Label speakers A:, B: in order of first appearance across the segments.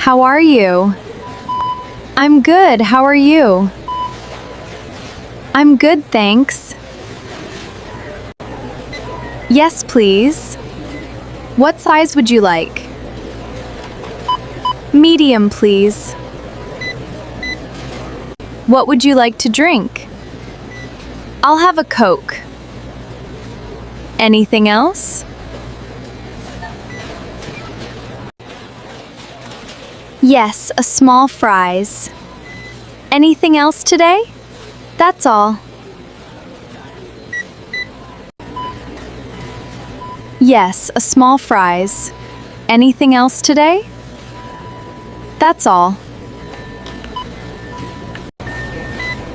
A: How are you? I'm good. How are you? I'm good, thanks. Yes, please. What size would you like? Medium, please. What would you like to drink? I'll have a Coke. Anything else? Yes, a small fries. Anything else today? That's all. Yes, a small fries. Anything else today? That's all.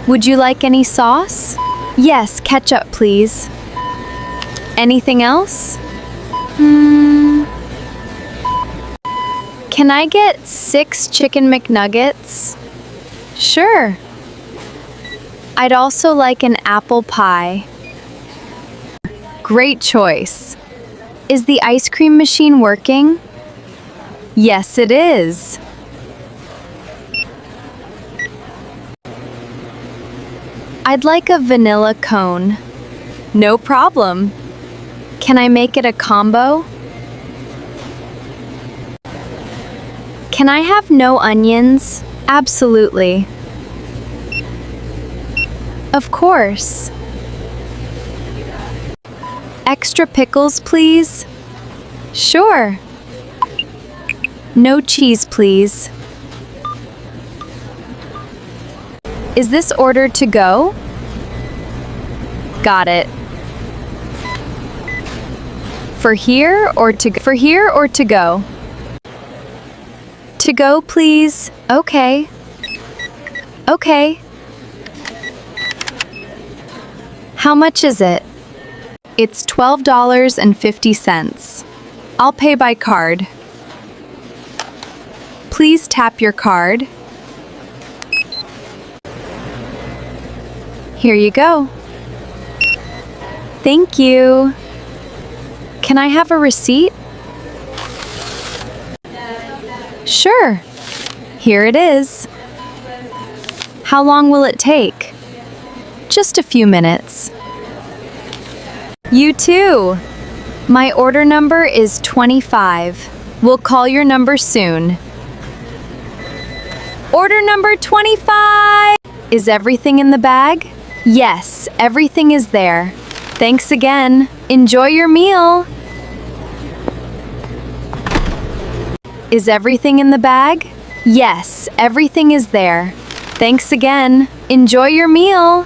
A: Would you like any sauce? Yes, ketchup, please. Anything else? Can I get 6 chicken McNuggets? Sure. I'd also like an apple pie. Great choice. Is the ice cream machine working? Yes, it is. I'd like a vanilla cone. No problem. Can I make it a combo? Can I have no onions? Absolutely. Of course. Extra pickles, please? Sure. No cheese, please. Is this order to go? Got it. For here or to go? To go, please. Okay. Okay. How much is it? It's $12.50. I'll pay by card. Please tap your card. Here you go. Thank you. Can I have a receipt? Sure. Here it is. How long will it take? Just a few minutes. You too. My order number is 25. We'll call your number soon. Order number 25! Is everything in the bag? Yes, everything is there. Thanks again. Enjoy your meal. Is everything in the bag? Yes, everything is there. Thanks again. Enjoy your meal.